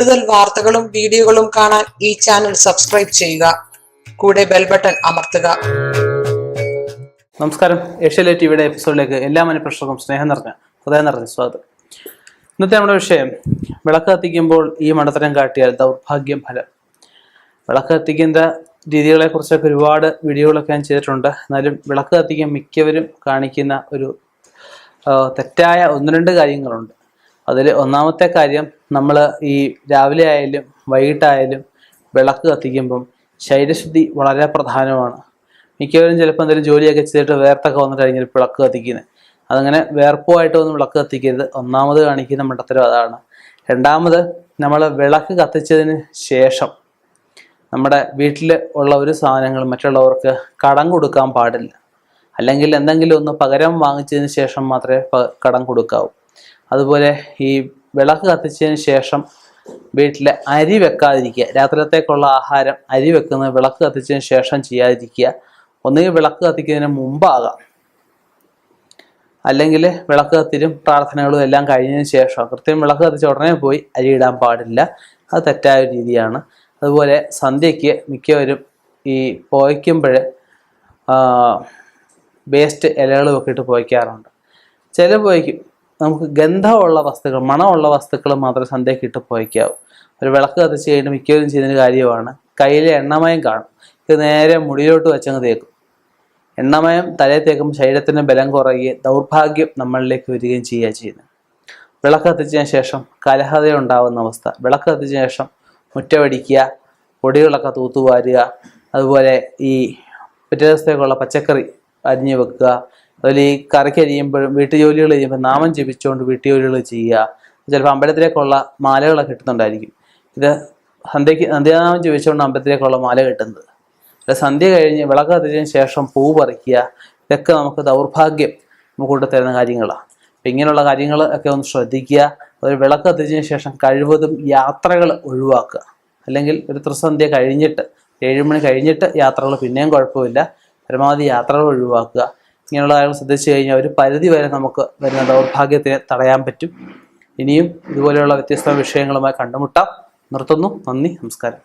കൂടുതൽ വാർത്തകളും വീഡിയോകളും കാണാൻ ഈ ചാനൽ സബ്സ്ക്രൈബ് ചെയ്യുക. കൂടെ ബെൽ ബട്ടൺ അമർത്തുക. നമസ്കാരം. ഏഷ്യാനെറ്റ് ടിവിയുടെ എപ്പിസോഡിലേക്ക് എല്ലാ മനഃപ്രേക്ഷകർക്കും ഹൃദയം നിറഞ്ഞ സ്വാഗതം. ഇന്നത്തെ നമ്മുടെ വിഷയം, വിളക്ക് കത്തിക്കുമ്പോൾ ഈ മണ്ടത്തരം കാട്ടിയാൽ ദൗർഭാഗ്യം ഫലം. വിളക്ക് കത്തിക്കുന്ന രീതികളെ കുറിച്ചൊക്കെ ഒരുപാട് വീഡിയോകളൊക്കെ ഞാൻ ചെയ്തിട്ടുണ്ട്. എന്നാലും വിളക്ക് കത്തിക്കാൻ മിക്കവരും കാണിക്കുന്ന ഒരു തെറ്റായ 1-2 കാര്യങ്ങളുണ്ട്. അതിൽ ഒന്നാമത്തെ കാര്യം, നമ്മൾ ഈ രാവിലെ ആയാലും വൈകിട്ടായാലും വിളക്ക് കത്തിക്കുമ്പം ശരീരശുദ്ധി വളരെ പ്രധാനമാണ്. മിക്കവരും ചിലപ്പോൾ എന്തെങ്കിലും ജോലിയൊക്കെ ചെയ്തിട്ട് വേർത്തൊക്കെ വന്നിട്ട് കഴിഞ്ഞാൽ വിളക്ക് കത്തിക്കുന്നത്. അതങ്ങനെ വേർപ്പുമായിട്ട് ഒന്നും വിളക്ക് കത്തിക്കരുത്. ഒന്നാമത് കാണിക്കുന്ന മണ്ടത്തരം അതാണ്. രണ്ടാമത്, നമ്മൾ വിളക്ക് കത്തിച്ചതിന് ശേഷം നമ്മുടെ വീട്ടിൽ ഉള്ള ഒരു സാധനങ്ങൾ മറ്റുള്ളവർക്ക് കടം കൊടുക്കാൻ പാടില്ല. അല്ലെങ്കിൽ എന്തെങ്കിലും ഒന്ന് പകരം വാങ്ങിച്ചതിന് ശേഷം മാത്രമേ കടം കൊടുക്കാവൂ. അതുപോലെ ഈ വിളക്ക് കത്തിച്ചതിന് ശേഷം വീട്ടിൽ അരി വെക്കാതിരിക്കുക. രാത്രിയിലത്തേക്കുള്ള ആഹാരം അരി വെക്കുന്നത് വിളക്ക് കത്തിച്ചതിന് ശേഷം ചെയ്യാതിരിക്കുക. ഒന്നുകിൽ വിളക്ക് കത്തിക്കുന്നതിന് മുമ്പാകാം, അല്ലെങ്കിൽ വിളക്ക് കത്തിരും പ്രാർത്ഥനകളും എല്ലാം കഴിഞ്ഞതിന് ശേഷം. കൃത്യം വിളക്ക് കത്തിച്ച ഉടനെ പോയി അരി ഇടാൻ പാടില്ല. അത് തെറ്റായ രീതിയാണ്. അതുപോലെ സന്ധ്യയ്ക്ക് മിക്കവരും ഈ പുകയ്ക്കുമ്പോൾ വേസ്റ്റ് ഇലകളും ഒക്കെ ഇട്ട് പുകയ്ക്കാറുണ്ട്. ചില പുകയ്ക്കും നമുക്ക് ഗന്ധമുള്ള വസ്തുക്കൾ, മണമുള്ള വസ്തുക്കൾ മാത്രമേ സന്ധ്യയ്ക്ക് ഇട്ട് പുകയ്ക്കാവൂ. ഒരു വിളക്ക് കത്തിച്ച് കഴിഞ്ഞിട്ട് മിക്കവരും ചെയ്യുന്നൊരു കാര്യമാണ്, കയ്യിലെ എണ്ണമയം കാണും, ഇത് നേരെ മുടിയിലോട്ട് വെച്ചങ്ങ് തേക്കും. എണ്ണമയം തലയിൽ തേക്കുമ്പോൾ ശരീരത്തിന് ബലം കുറയുകയും ദൗർഭാഗ്യം നമ്മളിലേക്ക് വരികയും ചെയ്യുന്നത്. വിളക്ക് കത്തിച്ചതിന് ശേഷം കലഹത ഉണ്ടാകുന്ന അവസ്ഥ. വിളക്ക് കത്തിച്ചതിന് ശേഷം മുറ്റമടിക്കുക, പൊടികളൊക്കെ തൂത്തുവാരുക, അതുപോലെ ഈ പിറ്റേ ദിവസത്തേക്കുള്ള പച്ചക്കറി അരിഞ്ഞു വെക്കുക. അതിൽ ഈ കറിക്ക് അരിയുമ്പോഴും വീട്ടുജോലികൾ ചെയ്യുമ്പോൾ നാമം ജപിച്ചുകൊണ്ട് വീട്ടുജോലികൾ ചെയ്യുക. ചിലപ്പോൾ അമ്പലത്തിലേക്കുള്ള മാലകളൊക്കെ കിട്ടുന്നുണ്ടായിരിക്കും. ഇത് സന്ധ്യാനാമം ജപിച്ചുകൊണ്ട് അമ്പലത്തിലേക്കുള്ള മാല കിട്ടുന്നത്. സന്ധ്യ കഴിഞ്ഞ് വിളക്ക് കത്തിച്ചതിന് ശേഷം പൂ പറിക്കുക. ഇതൊക്കെ നമുക്ക് ദൗർഭാഗ്യം നമുക്ക് കൊണ്ടുതരുന്ന കാര്യങ്ങളാണ്. അപ്പം ഇങ്ങനെയുള്ള കാര്യങ്ങൾ ഒക്കെ ഒന്ന് ശ്രദ്ധിക്കുക. അതൊരു വിളക്ക് കത്തിച്ചതിന് ശേഷം കഴിവതും യാത്രകൾ ഒഴിവാക്കുക. അല്ലെങ്കിൽ ഒരു ത്രിസന്ധ്യ കഴിഞ്ഞിട്ട് 7 മണി കഴിഞ്ഞിട്ട് യാത്രകൾ പിന്നെയും കുഴപ്പമില്ല. പരമാവധി യാത്രകൾ ഒഴിവാക്കുക. ഇങ്ങനെയുള്ള കാര്യങ്ങൾ ശ്രദ്ധിച്ചു കഴിഞ്ഞാൽ ഒരു പരിധി വരെ നമുക്ക് വരുന്ന ദൗർഭാഗ്യത്തെ തടയാൻ പറ്റും. ഇനിയും ഇതുപോലെയുള്ള വ്യത്യസ്ത വിഷയങ്ങളുമായി കണ്ടുമുട്ടാം. നിർത്തുന്നു. നന്ദി, നമസ്കാരം.